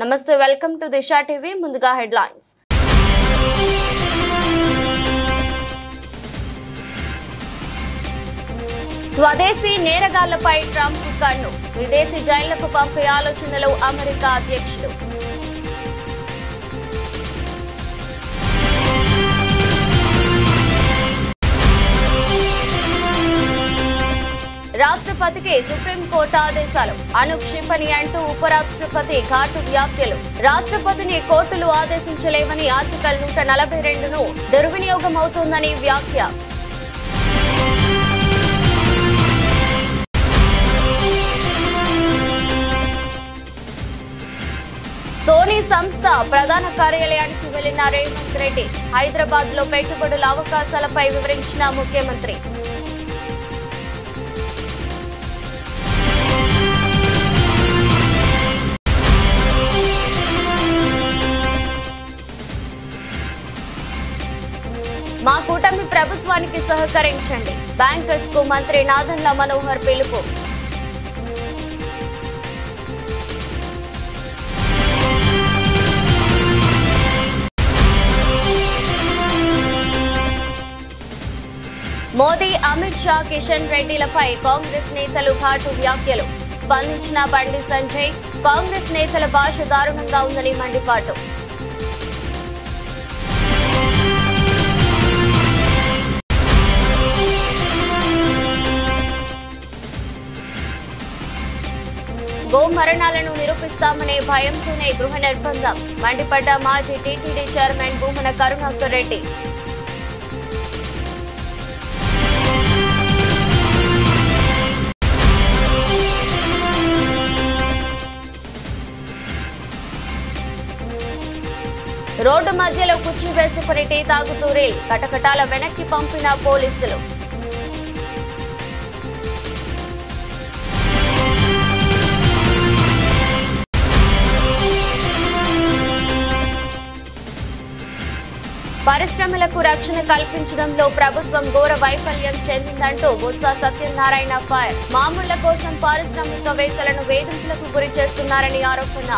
నమస్తే, welcome to Disha TV. ముందుగా headlines. స్వదేశీ నేరగాళ్లపై ట్రంప్ కన్ను, విదేశీ జైళ్లకు పంపే ఆలోచనలో అమెరికా అధ్యక్షుడు. రాష్ట్రపతికి సుప్రీంకోర్టు ఆదేశాలు, అనుక్షిపణి అంటూ ఉపరాష్ట్రపతి ఘాటు వ్యాఖ్యలు. రాష్ట్రపతిని కోర్టులు ఆదేశించలేవని ఆర్టికల్ 142ను దుర్వినియోగం అవుతోందని వ్యాఖ్య. సోనీ సంస్థ ప్రధాన కార్యాలయానికి వెళ్లిన రేవంత్ రెడ్డి, హైదరాబాద్ లో పెట్టుబడుల అవకాశాలపై వివరించిన ముఖ్యమంత్రి. మా కూటమి ప్రభుత్వానికి సహకరించండి, బ్యాంకర్స్ కు మంత్రి నాదెండ్ల మనోహర్ పిలుపు. మోదీ, అమిత్ షా, కిషన్ రెడ్డిలపై కాంగ్రెస్ నేతలు ఘాటు వ్యాఖ్యలు. స్పందించిన బండి సంజయ్, కాంగ్రెస్ నేతల భాష దారుణంగా ఉందని మండిపాటు. గో మరణాలను నిరూపిస్తామనే భయంతోనే గృహ నిర్బంధం, మండిపడ్డ మాజీ TTD chairman Bhumana Karunakar Reddy. Road మధ్యలో కుర్చీ వేసుకుని టీ తాగుతూ రీల్, కటకటాల వెనక్కి పంపిన పోలీసులు. పరిశ్రమలకు రక్షణ కల్పించడంలో ప్రభుత్వం ఘోర వైఫల్యం చెందిందంటూ బొత్స సత్యనారాయణ ఫైర్. మామూళ్ల కోసం పారిశ్రామికవేత్తలను వేధింపులకు గురి చేస్తున్నారని ఆరోపణ.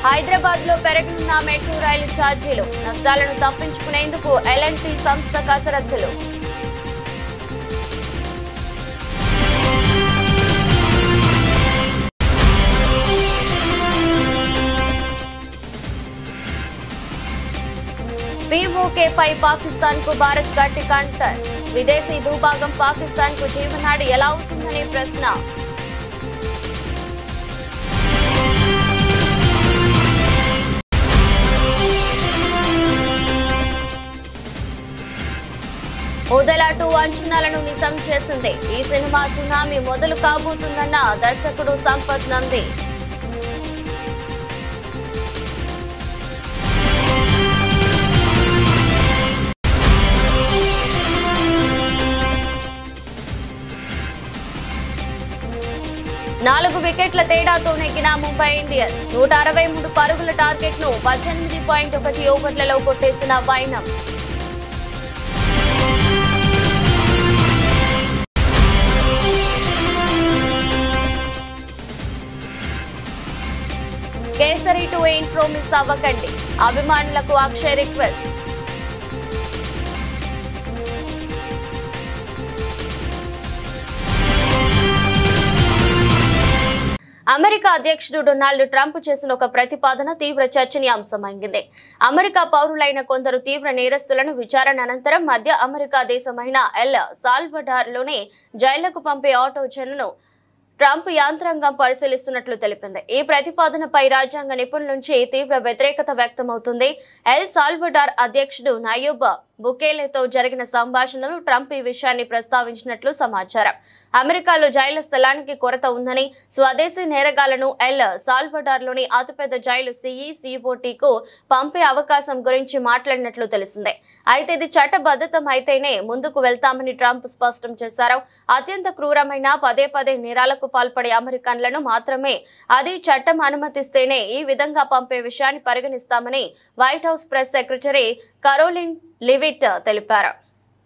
హైదరాబాద్ లో పెరగనున్న మెట్రో రైలు ఛార్జీలు, నష్టాలను తప్పించుకునేందుకు L&T సంస్థ కసరత్తులు. POK పై పాకిస్తాన్ కు భారత్ గట్టి కౌంటర్, విదేశీ భూభాగం పాకిస్తాన్ కు జీవనాడి ఎలా అవుతుందనే ప్రశ్న. ఓదెలా 2 అంచనాలను నిజం చేసింది. ఈ సినిమా సునామీ మొదలు కాబోతుందన్న దర్శకుడు సంపత్ నంది. నాలుగు వికెట్ల తేడాతో నెగ్గిన ముంబై ఇండియన్స్ 163 పరుగుల టార్గెట్ ను 18.1 ఓవర్లలో కొట్టేసిన వైనం. కేసరి 2 ఇంట్రో మిస్ అవ్వకండి, అభిమానులకు అక్షయ్ రిక్వెస్ట్. అమెరికా అధ్యక్షుడు డొనాల్డ్ ట్రంప్ చేసిన ఒక ప్రతిపాదన తీవ్ర చర్చనీయాంశమైంది. అమెరికా పౌరులైన కొందరు తీవ్ర నేరస్తులను విచారణ అనంతరం మధ్య అమెరికా దేశమైన ఎల్ సాల్వడార్ లోని జైళ్లకు పంపే ఆలోచనను ట్రంప్ యాంత్రాంగం పరిశీలిస్తున్నట్లు తెలిపింది. ఈ ప్రతిపాదనపై రాజ్యాంగ నిపుణుల నుంచి తీవ్ర వ్యతిరేకత వ్యక్తమవుతుంది. ఎల్ సాల్వడార్ అధ్యక్షుడు నయూబ్ బుకేలేతో జరిగిన సంభాషణలు ట్రంప్ ఈ విషయాన్ని ప్రస్తావించినట్లు సమాచారం. అమెరికాలో జైళ్ల స్థలానికి కొరత ఉందని, స్వదేశీ నేరగాళ్లను ఎల్ సాల్వడార్లోని అతిపెద్ద జైలు CECOTకు పంపే అవకాశం గురించి మాట్లాడినట్లు తెలిసిందే. అయితే ఇది చట్టబద్ధతం అయితేనే ముందుకు వెళ్తామని ట్రంప్ స్పష్టం చేశారు. అత్యంత క్రూరమైన పదే నేరాలకు పాల్పడే అమెరికన్లను మాత్రమే అది చట్టం అనుమతిస్తేనే ఈ విధంగా పంపే విషయాన్ని పరిగణిస్తామని White House press secretary Karoline Leavitt తెలిపారు.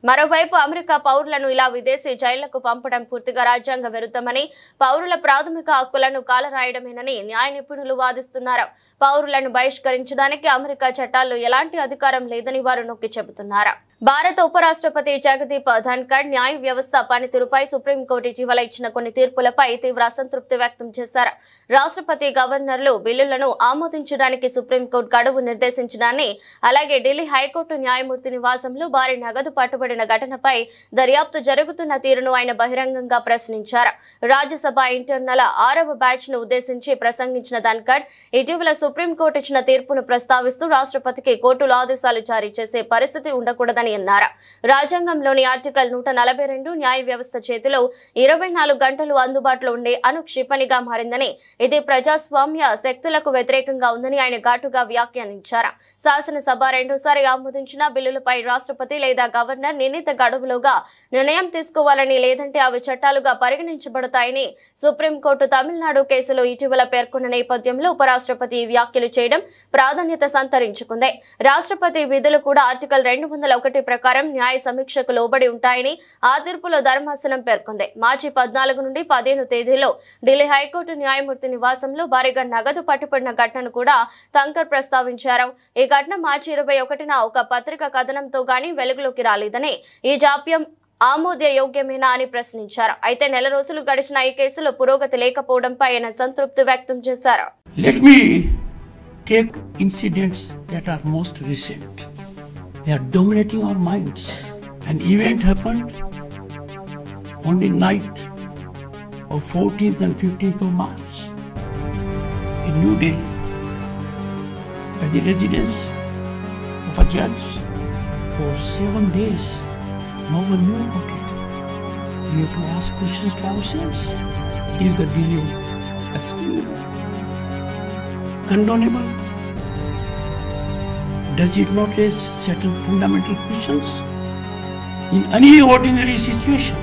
మరోవైపు అమెరికా పౌరులను ఇలా విదేశీ జైళ్లకు పంపడం పూర్తిగా రాజ్యాంగ విరుద్ధమని, పౌరుల ప్రాథమిక హక్కులను కాలరాయడమేనని న్యాయ నిపుణులు వాదిస్తున్నారు. పౌరులను బహిష్కరించడానికి అమెరికా చట్టాల్లో ఎలాంటి అధికారం లేదని వారు నొక్కి చెబుతున్నారు. భారత ఉపరాష్ట్రపతి జగదీప్ ధన్కర్ న్యాయ వ్యవస్థ పనితీరుపై సుప్రీంకోర్టు ఇటీవల ఇచ్చిన కొన్ని తీర్పులపై తీవ్ర అసంతృప్తి వ్యక్తం చేశారు. రాష్ట్రపతి, గవర్నర్లు బిల్లులను ఆమోదించడానికి సుప్రీంకోర్టు గడువు నిర్దేశించడాన్ని, అలాగే ఢిల్లీ హైకోర్టు న్యాయమూర్తి నివాసంలో భారీ నగదు పట్టుబడిన ఘటనపై దర్యాప్తు జరుగుతున్న తీరును ఆయన బహిరంగంగా ప్రశ్నించారు. రాజ్యసభ ఇంటర్నల్ 6వ బ్యాచ్ ను ఉద్దేశించి ప్రసంగించిన ధన్కర్ ఇటీవల సుప్రీంకోర్టు ఇచ్చిన తీర్పును ప్రస్తావిస్తూ రాష్ట్రపతికి కోర్టులు ఆదేశాలు జారీ చేసే పరిస్థితి ఉండకూడదని అన్నారు. రాజ్యాంగంలోని ఆర్టికల్ 142 న్యాయ వ్యవస్థ చేతిలో 24 గంటలు అందుబాటులో ఉండే అనుక్షిపణిగా మారిందని, ఇది ప్రజాస్వామ్య శక్తులకు వ్యతిరేకంగా ఉందని ఆయన ఘాటుగా వ్యాఖ్యానించారు. శాసనసభ రెండోసారి ఆమోదించిన బిల్లులపై రాష్ట్రపతి లేదా గవర్నర్ నిర్ణీత గడువులోగా నిర్ణయం తీసుకోవాలని, లేదంటే అవి చట్టాలుగా పరిగణించబడతాయని సుప్రీంకోర్టు తమిళనాడు కేసులో ఇటీవల పేర్కొన్న నేపథ్యంలో ఉపరాష్ట్రపతి ఈ వ్యాఖ్యలు చేయడం ప్రాధాన్యత సంతరించుకుంది. రాష్ట్రపతి విధులు కూడా ఆర్టికల్ 201 ప్రకారం న్యాయ సమీక్షకు లోబడి ఉంటాయని ఆ తీర్పులో ధర్మాసనం పేర్కొంది. మార్చి 14 నుండి 15 తేదీలో ఢిల్లీ హైకోర్టు న్యాయమూర్తి నివాసంలో భారీగా నగదు పట్టుబడిన ఘటనను కూడా ధన్కర్ ప్రస్తావించారు. ఈ ఘటన మార్చి 21న ఒక పత్రిక కథనంతో గానీ వెలుగులోకి రాలేదని, ఈ జాప్యం ఆమోదయోగ్యమేనా అని ప్రశ్నించారు. అయితే నెల రోజులు గడిచిన ఈ కేసులో పురోగతి లేకపోవడంపై ఆయన సంతృప్తి వ్యక్తం చేశారు. Let me take incidents that are most recent. They are dominating our minds. An event happened on the night of 14th and 15th of March in New Delhi at the residence of a judge. For 7 days, no one knew about it. We have to ask questions to ourselves. Is the delay explainable? Condonable? Does it not raise certain fundamental questions in any ordinary situation?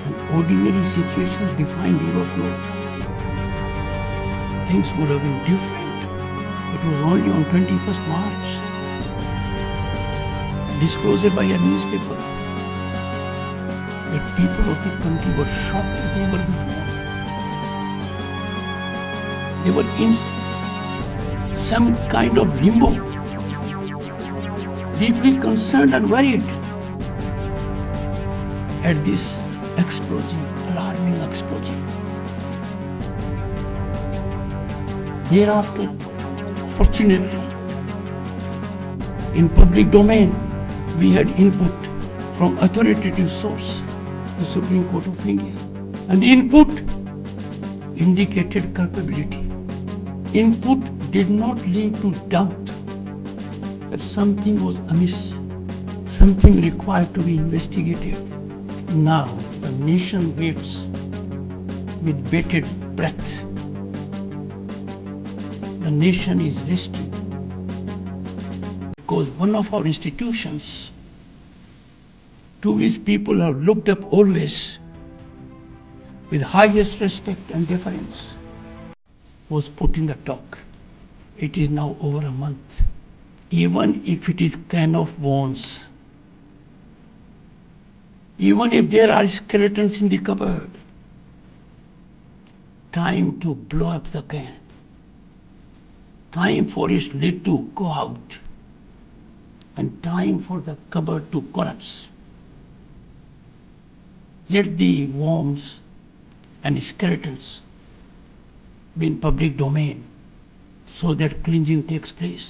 An ordinary situation is defined rule of law. Things would have been different. It was only on 21st March, disclosed by a newspaper, that people of the country were shocked as never before. They were in some kind of limbo, deeply concerned and worried at this explosion, alarming explosion. Thereafter, fortunately, in public domain, we had input from authoritative source, the Supreme Court of India, and the input indicated culpability. Input did not lead to doubt that something was amiss, something required to be investigated. Now the nation waits with bated breath. The nation is resting because one of our institutions, to which people have looked up always with highest respect and deference, was put in the dock. It is now over a month. Even if it is can of worms, even if there are skeletons in the cupboard, time to blow up the can, time for its lid to go out, and time for the cupboard to collapse. Let the worms and skeletons be in public domain so that cleansing takes place.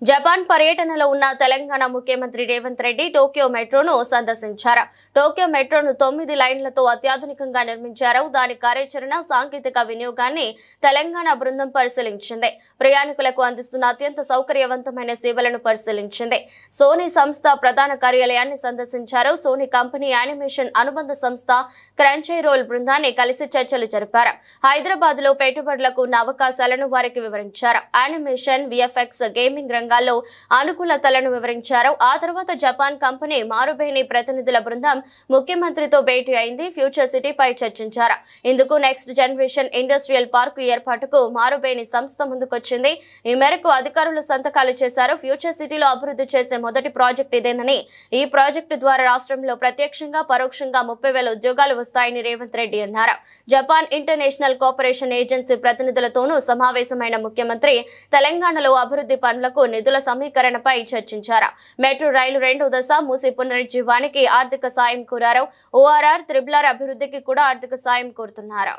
Japan పర్యటనలో ఉన్న తెలంగాణ ముఖ్యమంత్రి Revanth Reddy Tokyo మెట్రోను సందర్శించారు. Tokyo మెట్రోను 9 లైన్లతో అత్యాధునికంగా నిర్మించారు. దాని కార్యాచరణ, సాంకేతిక వినియోగాన్ని తెలంగాణ బృందం పరిశీలించింది. ప్రయాణికులకు అందిస్తున్న అత్యంత సౌకర్యవంతమైన సేవలను పరిశీలించింది. సోనీ సంస్థ ప్రధాన కార్యాలయాన్ని సందర్శించారు. సోనీ కంపెనీ యానిమేషన్ అనుబంధ సంస్థ క్రంచైరోల్ బృందాన్ని కలిసి చర్చలు జరిపారు. హైదరాబాద్ లో పెట్టుబడులకు ఉన్న అవకాశాలను వారికి వివరించారు. యానిమేషన్, విఎఫ్ఎక్స్, గేమింగ్ రంగాల్లో రంగాల్లో అనుకూలతలను వివరించారు. ఆ తర్వాత జపాన్ కంపెనీ మారుబేని ప్రతినిధుల బృందం ముఖ్యమంత్రితో భేటీ అయింది. ఫ్యూచర్ సిటీపై చర్చించారు. ఇందుకు నెక్స్ట్ జనరేషన్ ఇండస్ట్రియల్ పార్క్ ఏర్పాటుకు మారుబేని సంస్థ ముందుకొచ్చింది. ఈ మేరకు అధికారులు సంతకాలు చేశారు. ఫ్యూచర్ సిటీలో అభివృద్ధి చేసే మొదటి ప్రాజెక్ట్ ఇదేనని, ఈ ప్రాజెక్టు ద్వారా రాష్ట్రంలో ప్రత్యక్షంగా పరోక్షంగా 30,000 ఉద్యోగాలు వస్తాయని రేవంత్ రెడ్డి అన్నారు. జపాన్ ఇంటర్నేషనల్ కోఆపరేషన్ ఏజెన్సీ ప్రతినిధులతోనూ సమావేశమైన ముఖ్యమంత్రి తెలంగాణలో అభివృద్ధి పనులకు నిధుల సమీకరణపై చర్చించారు. మెట్రో రైలు 2వ దశ, మూసి పునరుజ్జీవానికి ఆర్థిక సాయం కోరారు. ORR, RRR అభివృద్ధికి కూడా ఆర్థిక సాయం కోరుతున్నారు.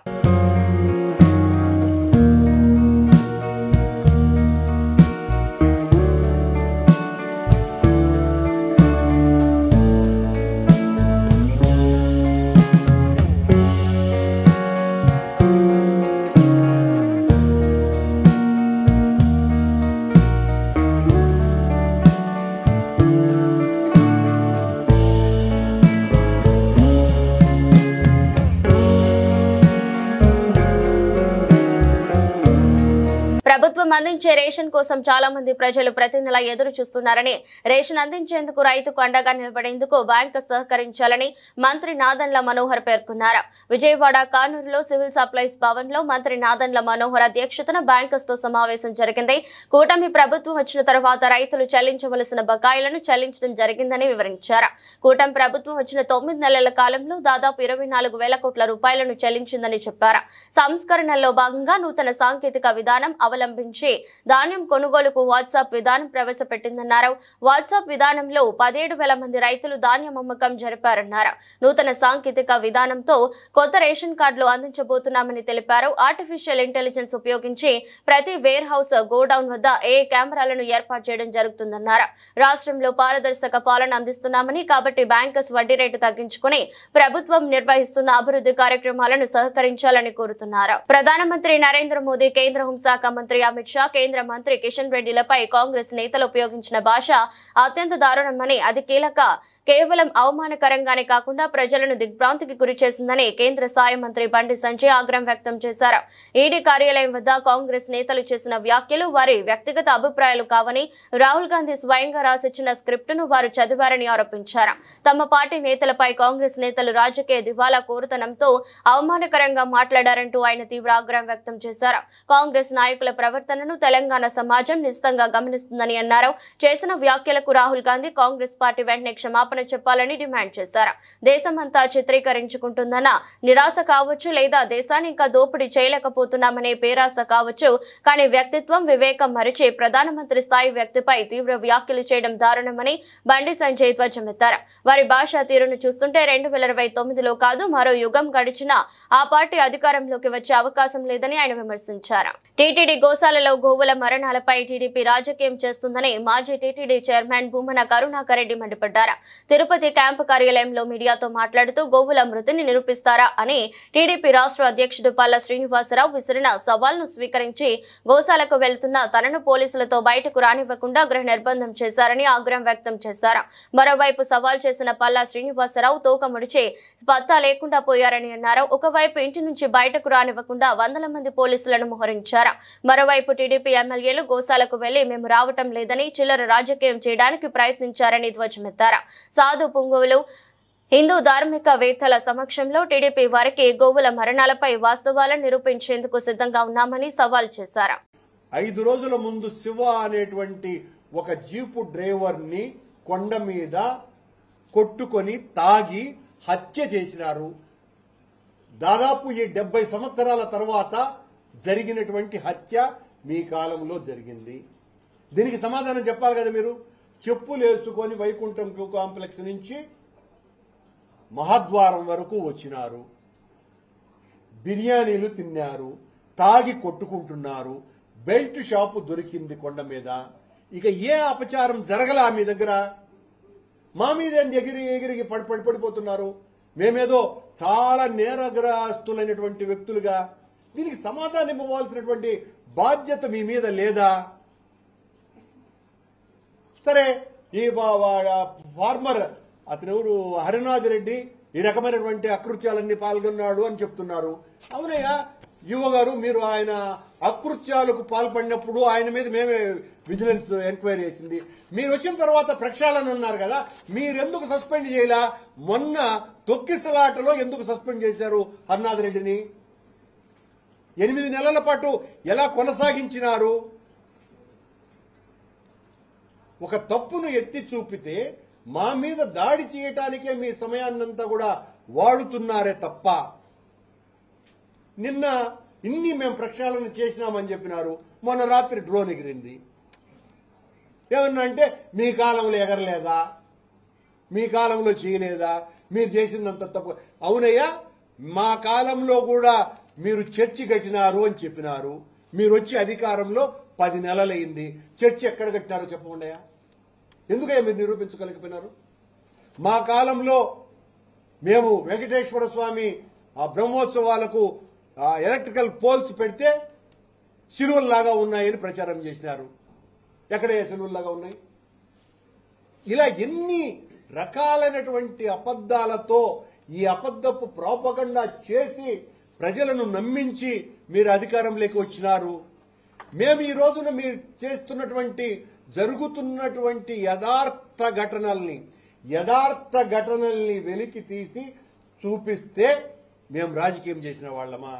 ప్రభుత్వం అందించే రేషన్ కోసం చాలా మంది ప్రజలు ప్రతి నెల ఎదురు చూస్తున్నారని, రేషన్ అందించేందుకు రైతుకు అండగా నిలబడేందుకు బ్యాంకు సహకరించాలని మంత్రి నాదెండ్ల మనోహర్ పేర్కొన్నారు. విజయవాడ కానూరులో సివిల్ సప్లైస్ భవన్ లో మంత్రి నాదెండ్ల మనోహర్ అధ్యక్షతన బ్యాంకర్స్ తో సమావేశం జరిగింది. కూటమి ప్రభుత్వం వచ్చిన తర్వాత రైతులు చెల్లించవలసిన బకాయిలను చెల్లించడం జరిగిందని వివరించారు. కూటమి ప్రభుత్వం వచ్చిన 9 నెలల కాలంలో దాదాపు 24,000 కోట్ల రూపాయలను చెల్లించిందని చెప్పారు. సంస్కరణల్లో భాగంగా నూతన సాంకేతిక విధానం అవలంబించి ధాన్యం కొనుగోలుకు వాట్సాప్ విధానం ప్రవేశపెట్టిందన్నారు. వాట్సాప్ విధానంలో 17,000 మంది రైతులు ధాన్యం అమ్మకం జరిపారన్నారు. నూతన సాంకేతిక విధానంతో కొత్త రేషన్ కార్డులు అందించబోతున్నామని తెలిపారు. ఆర్టిఫిషియల్ ఇంటెలిజెన్స్ ఉపయోగించి ప్రతి వేర్ హౌస్, గోడౌన్ వద్ద AI కెమెరాలను ఏర్పాటు చేయడం జరుగుతుందన్నారు. రాష్ట్రంలో పారదర్శక పాలన అందిస్తున్నామని, కాబట్టి బ్యాంకర్స్ వడ్డీ రేటు తగ్గించుకుని ప్రభుత్వం నిర్వహిస్తున్న అభివృద్ధి కార్యక్రమాలను సహకరించాలని కోరుతున్నారు. ప్రధానమంత్రి నరేంద్ర మోదీ, కేంద్ర హోంశాఖ మంత్రి అమిత్ షా, కేంద్ర మంత్రి కిషన్ రెడ్డిలపై కాంగ్రెస్ నేతలు ఉపయోగించిన భాష అత్యంత దారుణమని, అది కేవలం అవమానకరంగానే కాకుండా ప్రజలను దిగ్భ్రాంతికి గురి చేసిందని కేంద్ర సాయ మంత్రి బండి సంజయ్ ఆగ్రహం వ్యక్తం చేశారు. ఈడీ కార్యాలయం వద్ద కాంగ్రెస్ నేతలు చేసిన వ్యాఖ్యలు వారి వ్యక్తిగత అభిప్రాయాలు కావని, రాహుల్ గాంధీ స్వయంగా రాసిచ్చిన స్క్రిప్టును వారు చదివారని ఆరోపించారు. తమ పార్టీ నేతలపై కాంగ్రెస్ నేతలు రాజకీయ దివాలా కోరుతనంతో అవమానకరంగా మాట్లాడారంటూ ఆయన తీవ్ర ఆగ్రహం వ్యక్తం చేశారు. కాంగ్రెస్ నాయకుల ప్రవర్తనను తెలంగాణ సమాజం నిశితంగా గమనిస్తుందని అన్నారు. చేసిన వ్యాఖ్యలకు రాహుల్ గాంధీ, కాంగ్రెస్ పార్టీ వెంటనే క్షమాపణ చెప్పాలని డిమాండ్ చేశారు. దేశమంతా చిత్రీకరించుకుంటుందన్న నిరాశ కావచ్చు, లేదా దేశాన్ని ఇంకా దోపిడీ చేయలేకపోతున్నామనే పేరాస కావచ్చు, కానీ వ్యక్తిత్వం, వివేకం మరిచి ప్రధానమంత్రి స్థాయి వ్యక్తిపై తీవ్ర వ్యాఖ్యలు చేయడం దారుణమని బండి సంజయ్ ధ్వజమెత్తారు. వారి భాషా తీరును చూస్తుంటే 2029లో కాదు, మరో యుగం గడిచినా ఆ పార్టీ అధికారంలోకి వచ్చే అవకాశం లేదని ఆయన విమర్శించారు. టీటీడీ గోశాలలో గోవుల మరణాలపై టీడీపీ రాజకీయం చేస్తుందని మాజీ టీటీడీ చైర్మన్ భూమన కరుణాకర్ రెడ్డి మండిపడ్డారు. తిరుపతి క్యాంపు కార్యాలయంలో మీడియాతో మాట్లాడుతూ గోవుల మృతిని నిరూపిస్తారా అని టీడీపీ రాష్ట్ర అధ్యక్షుడు పల్లా శ్రీనివాసరావు విసిరిన సవాల్ను స్వీకరించి గోశాలకు వెళ్తున్న తనను పోలీసులతో బయటకు రానివ్వకుండా గృహ నిర్బంధం చేశారని ఆగ్రహం వ్యక్తం చేశారు. మరోవైపు సవాల్ చేసిన పల్లా శ్రీనివాసరావు తోక ముడిచి పత్తా లేకుండా పోయారని అన్నారు. ఒకవైపు ఇంటి నుంచి బయటకు రానివ్వకుండా వందల మంది పోలీసులను మోహరించారు. మరోవైపు టీడీపీ ఎమ్మెల్యేలు గోశాలకు వెళ్లి మేము రావటం లేదని చిల్లర రాజకీయం చేయడానికి ప్రయత్నించారని ధ్వజమెత్తారు. సాధు పుంగవులు, హిందూ ధార్మికవేత్తల సమక్షంలో టీడీపీ వారికి గోవుల మరణాలపై వాస్తవాలను నిరూపించేందుకు సిద్ధంగా ఉన్నామని సవాల్ చేశారు. 5 రోజుల ముందు శివ అనేటువంటి ఒక జీపు డ్రైవర్ ని కొండ మీద కొట్టుకొని తాగి హత్య చేసినారు. దాదాపు ఈ 70 సంవత్సరాల తర్వాత జరిగినటువంటి హత్య మీ కాలంలో జరిగింది. దీనికి సమాధానం చెప్పాలి కదా మీరు. చెప్పులు వేసుకొని వైకుంఠం క్యూ కాంప్లెక్స్ నుంచి మహాద్వారం వరకు వచ్చినారు, బిర్యానీలు తిన్నారు, తాగి కొట్టుకుంటున్నారు, బెల్ట్ షాపు దొరికింది కొండ మీద. ఇక ఏ అపచారం జరగలా మీ దగ్గర? మా మీద ఎగిరికి పడిపోతున్నారు. మేమేదో చాలా నేరగ్రస్తులైనటువంటి వ్యక్తులుగా. దీనికి సమాధానం ఇవ్వవలసినటువంటి బాధ్యత మీ మీద లేదా? సరే, ఈ ఫార్మర్ అతనెవరు, హరినాథ్ రెడ్డి ఈ రకమైనటువంటి అకృత్యాలన్నీ పాల్గొన్నాడు అని చెప్తున్నారు. అవునయ్యా, యువ గారు మీరు ఆయన అకృత్యాలకు పాల్పడినప్పుడు ఆయన మీద మేమే విజిలెన్స్ ఎంక్వైరీ చేసింది. మీరు వచ్చిన తర్వాత ప్రక్షాళన ఉన్నారు కదా, మీరెందుకు సస్పెండ్ చేయలా? మొన్న తొక్కిసలాటలో ఎందుకు సస్పెండ్ చేశారు హర్నాథ్ రెడ్డిని? 8 నెలల పాటు ఎలా కొనసాగించినారు? ఒక తప్పును ఎత్తి చూపితే మా మీద దాడి చేయటానికే మీ సమయాన్నంతా కూడా వాడుతున్నారే తప్ప, నిన్న ఇన్ని మేము ప్రక్షాళన చేసినామని చెప్పినారు. మొన్న రాత్రి డ్రోన్ ఎగిరింది. ఏమన్నా అంటే మీ కాలంలో ఎగరలేదా, మీ కాలంలో చేయలేదా, మీరు చేసిందంత తప్పు. అవునయ్యా, మా కాలంలో కూడా మీరు చర్చి కట్టినారు అని చెప్పినారు. మీరు వచ్చి అధికారంలో 10 నెలలైంది. చర్చి ఎక్కడ కట్టినారో చెప్పకుండా ఎందుకయ్యా మీరు నిరూపించగలిగిపోయినారు? మా కాలంలో మేము వెంకటేశ్వర స్వామి ఆ బ్రహ్మోత్సవాలకు ఎలక్ట్రికల్ పోల్స్ పెడితే శిలువల్లాగా ఉన్నాయని ప్రచారం చేసినారు. ఎక్కడయ్యా శిలువల్లాగా ఉన్నాయి? ఇలా ఎన్ని రకాలైనటువంటి అబద్దాలతో ఈ అబద్దపు ప్రోపగండా చేసి ప్రజలను నమ్మించి మీరు అధికారంలోకి వచ్చినారు. మేము ఈ రోజున మీరు చేస్తున్నటువంటి జరుగుతున్నటువంటి యథార్థ ఘటనల్ని వెలికి తీసి చూపిస్తే మేము రాజకీయం చేసిన వాళ్ళమా?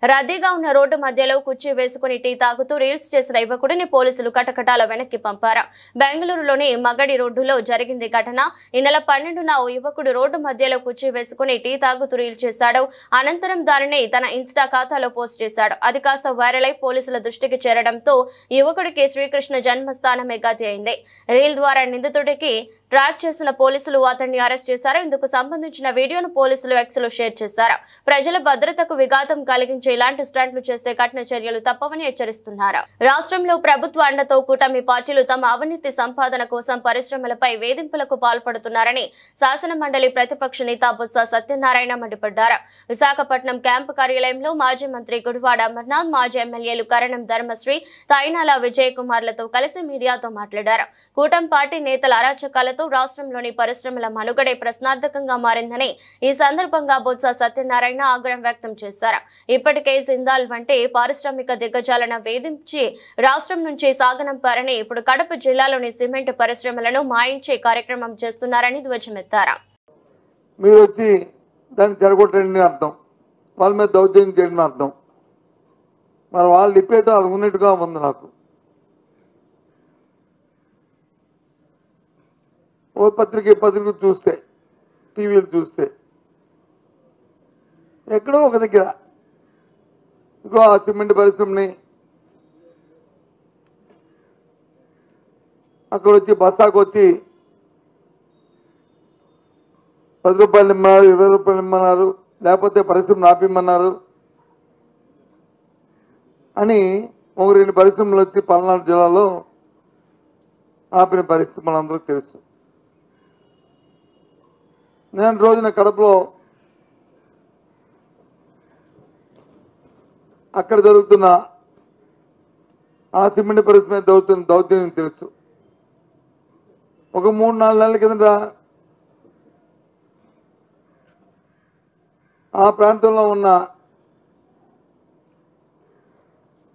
రద్దీగా ఉన్న రోడ్డు మధ్యలో కుర్చీ వేసుకుని టీ తాగుతూ రీల్స్ చేసిన యువకుడిని పోలీసులు కటకటాల వెనక్కి పంపారు. బెంగళూరులోని మగడి రోడ్డులో జరిగింది ఘటన. ఈ నెల 12న ఓ యువకుడు రోడ్డు మధ్యలో కుర్చీ వేసుకుని టీ తాగుతూ రీల్ చేశాడు. అనంతరం దానిని తన ఇన్స్టా ఖాతాలో పోస్ట్ చేశాడు. అది కాస్త వైరల్ అయి పోలీసుల దృష్టికి చేరడంతో యువకుడికి శ్రీకృష్ణ జన్మస్థానమే గతి అయింది. రీల్ ద్వారా నిందితుడికి ట్రాక్ చేసిన పోలీసులు అతన్ని అరెస్ట్ చేశారు. ఇందుకు సంబంధించిన వీడియోను పోలీసులు ఎక్స్ లో షేర్ చేశారు. ప్రజల భద్రతకు విఘాతం కలిగించే ఇలాంటి స్టంట్లు చేస్తే కఠిన చర్యలు తప్పవని హెచ్చరిస్తున్నారు. రాష్ట్రంలో ప్రభుత్వ అండతో కూటమి పార్టీలు తమ అవినీతి సంపాదన కోసం పరిశ్రమలపై వేధింపులకు పాల్పడుతున్నారని శాసన మండలి ప్రతిపక్ష నేత బొత్స సత్యనారాయణ మండిపడ్డారు. విశాఖపట్నం క్యాంపు కార్యాలయంలో మాజీ మంత్రి గుడివాడ అమర్నాథ్, మాజీ ఎమ్మెల్యేలు కరణం ధర్మశ్రీ, తైనాల విజయ్ కుమార్లతో కలిసి మీడియాతో మాట్లాడారు. కూటమి పార్టీ నేతల అరాచకాలతో రాష్ట్రంలోని పరిశ్రమల మనుగడే ప్రశ్నార్థకంగా మారిందని ఈ సందర్భంగా బొత్స సత్యనారాయణ ఆగ్రహం వ్యక్తం చేశారు. ఇప్పటికే జిందాల్ వంటి పారిశ్రామిక దిగ్గజాలను వేధించి రాష్ట్రం నుంచి సాగనంపారని, ఇప్పుడు కడప జిల్లాలోని సిమెంట్ పరిశ్రమలను మాయించే కార్యక్రమం చేస్తున్నారని ధ్వజమెత్తారు. మీరు వచ్చి దాన్ని జరగొట్టండి అర్థం, వాళ్ళ మీద దౌర్జన్యం చేయడం అర్థం. మరి వాళ్ళు ఇప్పేయటం అది ఉన్నట్టుగా ఉంది. నాకు ఓ పత్రిక చూస్తే, టీవీలు చూస్తే ఎక్కడో ఒక దగ్గర ఇంకో ఆ సిమెంట్ పరిశ్రమని అక్కడ వచ్చి బస్సాకు వచ్చి 10 రూపాయలు ఇమ్మన్నారు, 20 రూపాయలు ఇమ్మన్నారు, లేకపోతే పరిశ్రమను ఆపిమ్మన్నారు అని 1-2 పరిశ్రమలు వచ్చి పల్నాడు జిల్లాలో ఆపిన పరిస్థితి మనందరికీ తెలుసు. నేను రోజున కడపలో అక్కడ జరుగుతున్న ఆ సిమెంట్ పరిశ్రమ దౌర్జన్యం తెలుసు. ఒక 3-4 నెలల కిందట ఆ ప్రాంతంలో ఉన్న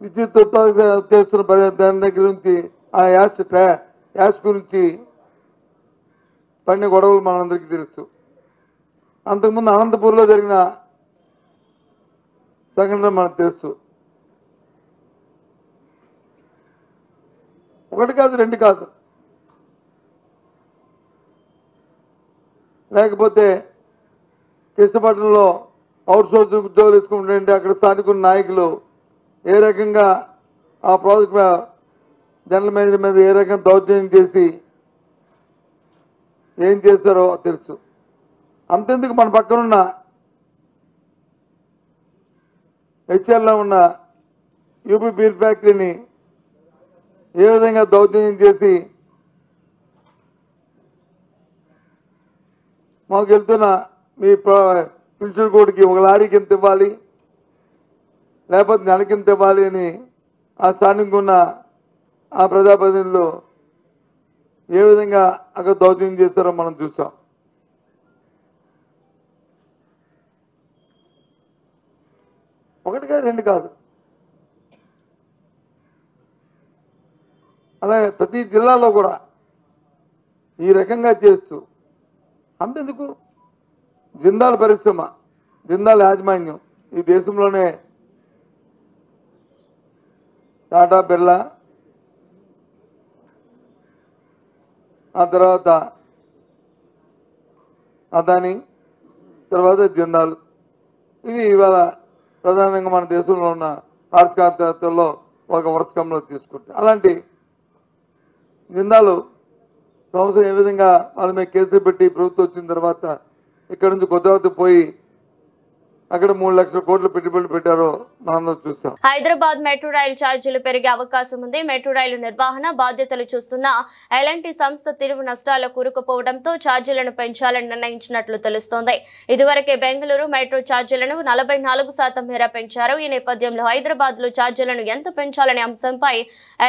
విద్యుత్ ఉత్పత్తి చేస్తున్న దాని దగ్గర నుంచి ఆ యాష్ గురించి పడిన గొడవలు మనందరికీ తెలుసు. అంతకుముందు అనంతపూర్లో జరిగిన సంఘటన మనకు తెలుసు. 1 కాదు 2 కాదు. లేకపోతే కృష్ణపట్నంలో అవుట్ సోర్స్ ఉద్యోగులు తీసుకుంటుంటే అక్కడ స్థానిక నాయకులు ఏ రకంగా ఆ ప్రాజెక్ట్ జనరల్ మేనేజర్ మీద ఏ రకంగా దౌర్జన్యం చేసి ఏం చేస్తారో తెలుసు. అంతెందుకు మన పక్కనున్న హెచ్ఎల్లో ఉన్న యూపీ బీర్ ఫ్యాక్టరీని ఏ విధంగా దౌర్జన్యం చేసి మాకు వెళ్తున్న మీ పెన్షన్ కోడ్కి 1 లారీకి ఎంత ఇవ్వాలి, లేకపోతే నెలకి ఎంత ఇవ్వాలి అని ఆ స్థానికంగా ఉన్న ఆ ప్రజాప్రతినిధులు ఏ విధంగా అక్కడ దౌర్జన్యం చేస్తారో మనం చూసాం. ఒకటిగా రెండు కాదు. అలాగే ప్రతి జిల్లాలో కూడా ఈ రకంగా చేస్తూ అంతెందుకు జిందాల్ పరిశ్రమ, జిందాల్ యాజమాన్యం ఈ దేశంలోనే టాటా, బిర్లా, ఆ తర్వాత అదాని, తర్వాత జిందాల్, ఇవి ఇవాళ ప్రధానంగా మన దేశంలో ఉన్న ఆర్థికవేత్తల్లో ఒక వర్షకంలో తీసుకుంటారు. అలాంటి జిందాలు సంవత్సరం ఏ విధంగా వాళ్ళ మీద కేసులు పెట్టి ప్రభుత్వం వచ్చిన తర్వాత ఇక్కడ నుంచి గుజరాత్ పోయి అక్కడ 3 లక్షల కోట్ల పెట్టుబడులు పెట్టారో మనందరం చూసాం. హైదరాబాద్ మెట్రో రైలు ఛార్జీలు పెరిగే అవకాశం ఉంది. మెట్రో రైలు నిర్వహణ బాధ్యతలు చూస్తున్న ఎల్ఎన్టీ సంస్థ తీవ్ర నష్టాల్లో కూరుకుపోవడంతో ఛార్జీలను పెంచాలని నిర్ణయించినట్లు తెలుస్తోంది. ఇదివరకే బెంగళూరు మెట్రో ఛార్జీలను 44% మేర పెంచారు. ఈ నేపథ్యంలో హైదరాబాద్ లో ఛార్జీలను ఎంత పెంచాలనే అంశంపై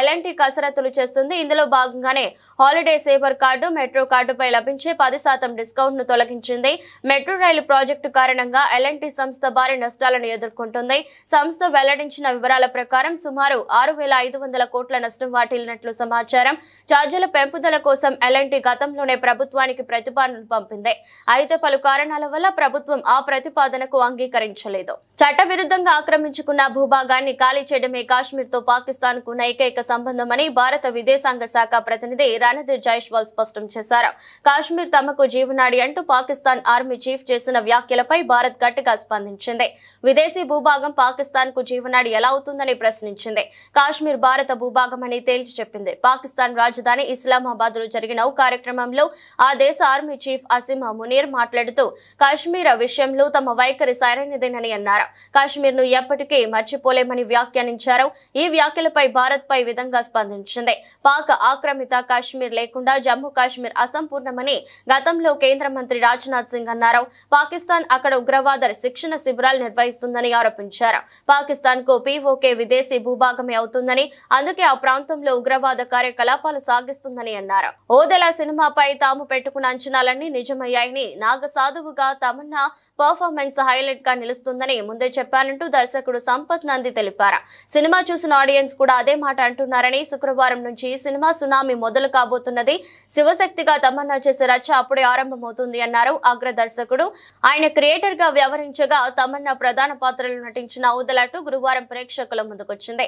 ఎల్ఎన్టీ కసరత్తులు చేస్తుంది. ఇందులో భాగంగానే హాలిడే సేవర్ కార్డు, మెట్రో కార్డుపై లభించే 10% డిస్కౌంట్ ను తొలగించింది. మెట్రో రైలు ప్రాజెక్టు కారణంగా ఎల్ఎన్టీ సంస్థ భారీ నష్టాలను ఎదుర్కొంటుంది. సంస్థ వెల్లడించిన వివరాల ప్రకారం సుమారు 6,500 కోట్ల నష్టం వాటిల్లినట్లు సమాచారం. ఛార్జీల పెంపుదల కోసం ఎల్ఎన్టీ గతంలోనే ప్రభుత్వానికి ప్రతిపాదన పంపింది. అయితే పలు కారణాల వల్ల ప్రభుత్వం ఆ ప్రతిపాదనకు అంగీకరించలేదు. చట్టవిరుద్ధంగా ఆక్రమించుకున్న భూభాగాన్ని ఖాళీ చేయడమే కాశ్మీర్ తో పాకిస్తాన్ కు ఏకైక సంబంధమని భారత విదేశాంగ శాఖ ప్రతినిధి రణధీర్ జైస్వాల్ స్పష్టం చేశారు. కాశ్మీర్ తమకు జీవనాడి అంటూ పాకిస్తాన్ ఆర్మీ చీఫ్ చేసిన వ్యాఖ్యలపై భారత్ గట్టిగా స్పందించింది. విదేశీ భూభాగం పాకిస్తాన్ కు జీవనాడి ఎలా అవుతుందని ప్రశ్నించింది. కాశ్మీర్ భారత భూభాగం అని తేల్చి చెప్పింది. పాకిస్తాన్ రాజధాని ఇస్లామాబాద్ లో జరిగిన ఓ కార్యక్రమంలో ఆ దేశ ఆర్మీ చీఫ్ అసిమ్ మునీర్ మాట్లాడుతూ కాశ్మీర్ విషయంలో తమ వైఖరి సరైనదేనని అన్నారు. కాశ్మీర్ ను ఎప్పటికీ మర్చిపోలేమని వ్యాఖ్యానించారు. ఈ వ్యాఖ్యలపై భారత్ పై విధంగా స్పందించింది. పాక్ ఆక్రమిత కాశ్మీర్ లేకుండా జమ్మూ కాశ్మీర్ అసంపూర్ణమని గతంలో కేంద్ర మంత్రి రాజ్నాథ్ సింగ్ అన్నారు. పాకిస్తాన్ అక్కడ ఉగ్రవాద శిక్షణ శిబిరాలు నిర్వహిస్తుందని ఆరోపించారు. పాకిస్తాన్ కు పీఓకే విదేశీ భూభాగమే అవుతుందని, అందుకే ఆ ప్రాంతంలో ఉగ్రవాద కార్యకలాపాలు సాగిస్తుందని అన్నారు. ఓదెలా సినిమాపై తాము పెట్టుకున్న అంచనాలన్నీ నిజమయ్యాయని, నాగసాధువుగా తమన్నా పర్ఫార్మెన్స్ హైలైట్ గా నిలుస్తుందని ముందే చెప్పానంటూ దర్శకుడు సంపత్ నంది తెలిపారు. సినిమా చూసిన ఆడియన్స్ కూడా అదే మాట అంటున్నారని, శుక్రవారం నుంచి ఈ సినిమా సునామీ మొదలు కాబోతున్నది. శివశక్తిగా తమన్నా చేసే రచ్చ అప్పుడే ఆరంభమవుతుంది అన్నారు అగ్ర దర్శకుడు. ఆయన క్రియేటర్ గా వ్యవహరించగా తమన్నా ప్రధాన పాత్రలో నటించిన ఔదలాటు గురువారం ప్రేక్షకుల ముందుకొచ్చింది.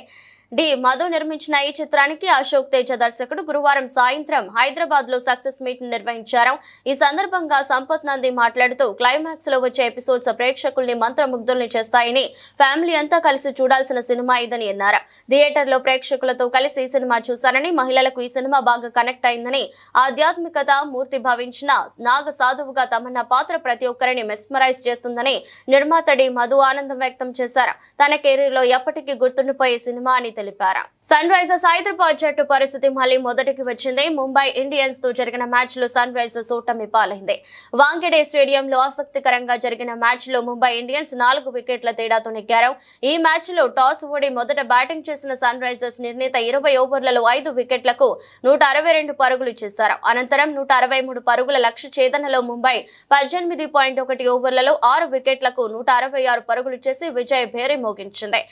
మధు నిర్మించిన ఈ చిత్రానికి అశోక్ తేజ దర్శకుడు గురువారం సాయంత్రం హైదరాబాద్ లో సక్సెస్ మీట్ నిర్వహించారు. ఈ సందర్భంగా సంపత్ నంది మాట్లాడుతూ క్లైమాక్స్ లో వచ్చే ఎపిసోడ్స్ ప్రేక్షకుల్ని మంత్రముగ్ధుల్ని చేస్తాయని, ఫ్యామిలీ అంతా కలిసి చూడాల్సిన సినిమా ఇదని అన్నారు. థియేటర్ లో ప్రేక్షకులతో కలిసి ఈ సినిమా చూశారని, మహిళలకు ఈ సినిమా బాగా కనెక్ట్ అయిందని, ఆధ్యాత్మికత మూర్తి భావించిన నాగ సాధువుగా తమన్నా పాత్ర ప్రతి ఒక్కరిని మెస్మరైజ్ చేస్తుందని నిర్మాత మధు ఆనందం వ్యక్తం చేశారు. తన కెరీర్ లో ఎప్పటికీ గుర్తుండిపోయే సినిమా అని తెలిపారు. సన్ రైజర్స్ హైదరాబాద్ జట్టు పరిస్థితి మళ్లీ మొదటికి వచ్చింది. ముంబై ఇండియన్స్ తో జరిగిన మ్యాచ్ లో సన్ రైజర్స్ ఓటమి పాలైంది. వాంఖేడే స్టేడియంలో ఆసక్తికరంగా జరిగిన మ్యాచ్ లో ముంబై ఇండియన్స్ 4 వికెట్ల తేడాతో నెగ్గారు. ఈ మ్యాచ్ లో టాస్ ఓడి మొదట బ్యాటింగ్ చేసిన సన్ రైజర్స్ నిర్ణీత 20 ఓవర్లలో 5 వికెట్లకు 162 పరుగులు చేశారు. అనంతరం 163 పరుగుల లక్ష్య ఛేదనలో ముంబై 18.1 ఓవర్లలో 6 వికెట్లకు 166 పరుగులు చేసి విజయ్ భేరి మోగించింది.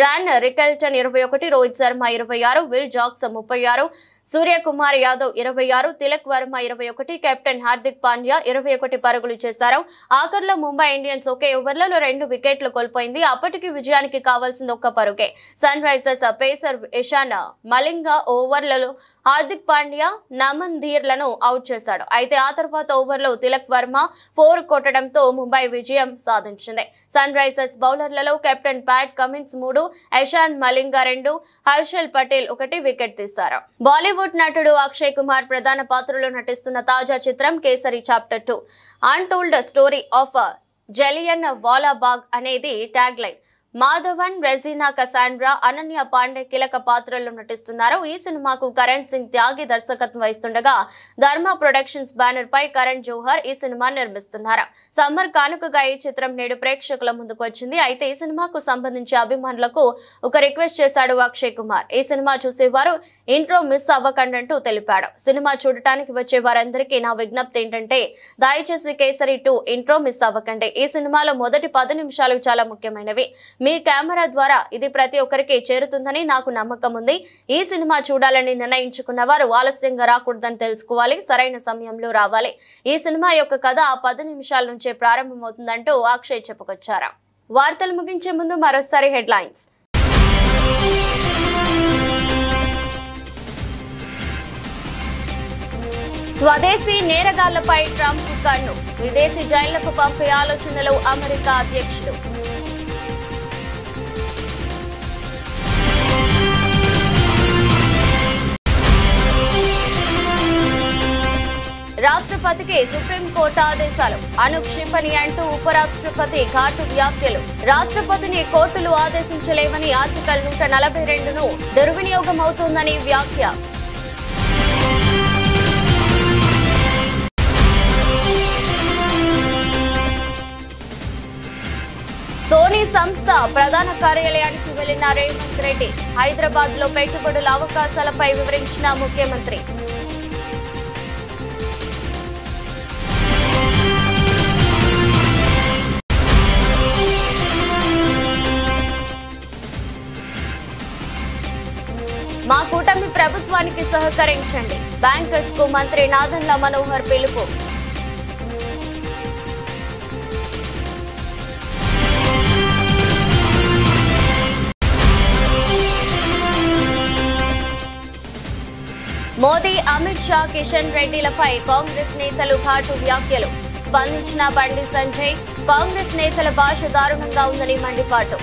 Ryan Rickelton 21, Rohit Sharma 26, Will Jacks 36, Suryakumar Yadav 26, Tilak Varma 21, captain Hardik Pandya 21 పరుగులు చేశారు. ఆఖర్లో ముంబై ఇండియన్స్ ఒకే ఓవర్లలో 2 వికెట్లు కోల్పోయింది. అప్పటికి విజయానికి కావాల్సింది ఒక్క పరుగే. Sunrisers pacer Eshan Malinga ఓవర్లలో హార్దిక్ పాండ్యా, నమన్ ధీర్లను అవుట్ చేశాడు. అయితే ఆ తర్వాత ఓవర్లో తిలక్ వర్మ 4 కొట్టడంతో ముంబై విజయం సాధించింది. సన్ రైజర్స్ బౌలర్లలో captain Pat Cummins 3, Ishan Malinga 2, Harshal Patel 1 wicket తీశారు. బాలీవుడ్ నటుడు అక్షయ్ కుమార్ ప్రధాన పాత్రలో నటిస్తున్న తాజా చిత్రం Kesari chapter 2 untold story of Jallian Walabagh అనేది ట్యాగ్ లైన్. మాధవన్, రెజీనా కసాండ్రా, అనన్య పాండే కీలక పాత్రల్లో నటిస్తున్నారు. ఈ సినిమాకు కరణ్ సింగ్ త్యాగి దర్శకత్వం వహిస్తుండగా ధర్మ ప్రొడక్షన్స్ బ్యానర్ పై కరణ్ జోహర్ ఈ సినిమా నిర్మిస్తున్నారు. సమ్మర్ కానుకగా ఈ చిత్రం నేడు ప్రేక్షకుల ముందుకు వచ్చింది. అయితే ఈ సినిమాకు సంబంధించి అభిమానులకు ఒక రిక్వెస్ట్ చేశాడు అక్షయ్ కుమార్. ఈ సినిమా చూసేవారు ఇంట్రో మిస్ అవ్వకండంటూ తెలిపాడు. సినిమా చూడటానికి వచ్చే వారందరికీ నా విజ్ఞప్తి ఏంటంటే దయచేసి కేసరి 2 ఇంట్రో మిస్ అవ్వకండి. ఈ సినిమాలో మొదటి 10 నిమిషాలు చాలా ముఖ్యమైనవి. మీ కెమెరా ద్వారా ఇది ప్రతి ఒక్కరికి చేరుతుందని నాకు నమ్మకం ఉంది. ఈ సినిమా చూడాలని నిర్ణయించుకున్న వారు ఆలస్యంగా రాకూడదని తెలుసుకోవాలి, సరైన సమయంలో రావాలి. ఈ సినిమా యొక్క కథ 10 నిమిషాల నుంచే ప్రారంభమవుతుందంటూ అక్షయ్ చెప్పుకొచ్చారు. వార్తలు ముగించే ముందు మరోసారి హెడ్లైన్స్. స్వదేశీ నేరగాళ్లపై ట్రంప్ కన్ను, విదేశీ జైళ్లకు పంపే ఆలోచనలు అమెరికా అధ్యక్షుడు. రాష్ట్రపతికి సుప్రీంకోర్టు ఆదేశాలు, అనుక్షిపణి అంటూ ఉపరాష్ట్రపతి ఘాటు వ్యాఖ్యలు. రాష్ట్రపతిని కోర్టులు ఆదేశించలేవని ఆర్టికల్ 142ను దుర్వినియోగం అవుతోందని వ్యాఖ్య. సోనీ సంస్థ ప్రధాన కార్యాలయానికి వెళ్లిన రేవంత్ రెడ్డి, హైదరాబాద్ లో పెట్టుబడుల అవకాశాలపై వివరించిన ముఖ్యమంత్రి. మా కూటమి ప్రభుత్వానికి సహకరించండి, బ్యాంకర్స్ కు మంత్రి నాదెండ్ల మనోహర్ పిలుపు. మోదీ, అమిత్ షా, కిషన్ రెడ్డిలపై కాంగ్రెస్ నేతలు ఘాటు వ్యాఖ్యలు. స్పందించిన బండి సంజయ్, కాంగ్రెస్ నేతల భాష దారుణంగా ఉందని మండిపాటు.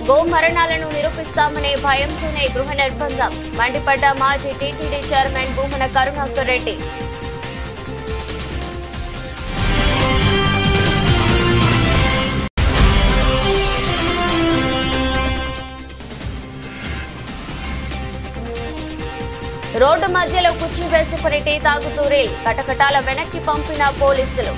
గో మరణాలను నిరూపిస్తామనే భయంతోనే గృహ నిర్బంధం, మండిపడ్డ మాజీ TTD chairman Bhumana Karunakar Reddy. Road మధ్యలో కుర్చీ వేసుకుని టీ తాగుతూ రీల్, కటకటాల వెనక్కి పంపిన పోలీసులు.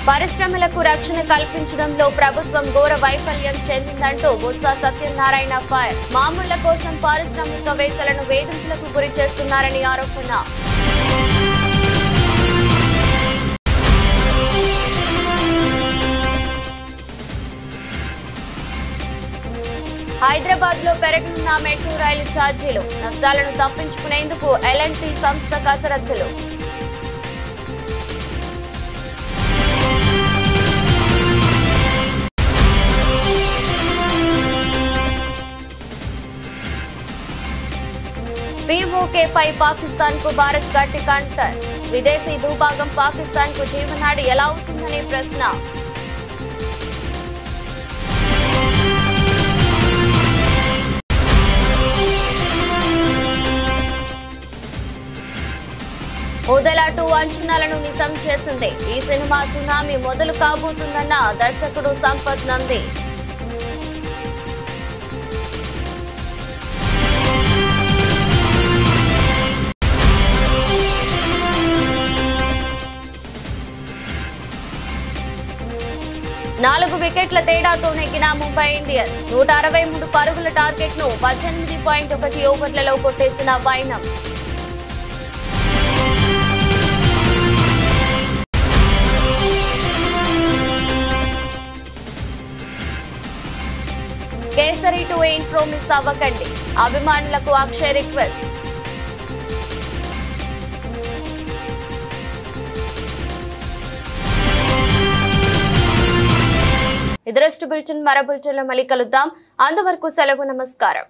పరిశ్రమలకు రక్షణ కల్పించడంలో ప్రభుత్వం ఘోర వైఫల్యం చెందిందంటూ బొత్స సత్యనారాయణ ఫైర్. మామూళ్ల కోసం పారిశ్రామికవేత్తలను వేధింపులకు గురి చేస్తున్నారని ఆరోపణ. హైదరాబాద్ లో పెరగనున్న మెట్రో రైలు ఛార్జీలు, నష్టాలను తప్పించుకునేందుకు L&T సంస్థ కసరత్తులు. POK పై పాకిస్తాన్ కు భారత్ గట్టి కౌంటర్, విదేశీ భూభాగం పాకిస్తాన్ కు జీవనాడి ఎలా అవుతుందనే ప్రశ్న. ఓదెలా 2 అంచనాలను నిజం చేసింది. ఈ సినిమా సునామీ మొదలు కాబోతుందన్న దర్శకుడు సంపత్ నంది. నాలుగు వికెట్ల తేడాతో నెగ్గిన ముంబై ఇండియన్స్ 163 పరుగుల టార్గెట్ ను 18.1 ఓవర్లలో కొట్టేసిన వైనం. కేసరి 2 ఇంట్రో మిస్ అవ్వకండి, అభిమానులకు అక్షయ్ రిక్వెస్ట్. ఇదరస్ట్ బులెటిన్ మరో బులెటిన్లో మళ్ళీ కలుద్దాం. అంతవరకు సెలవు, నమస్కారం.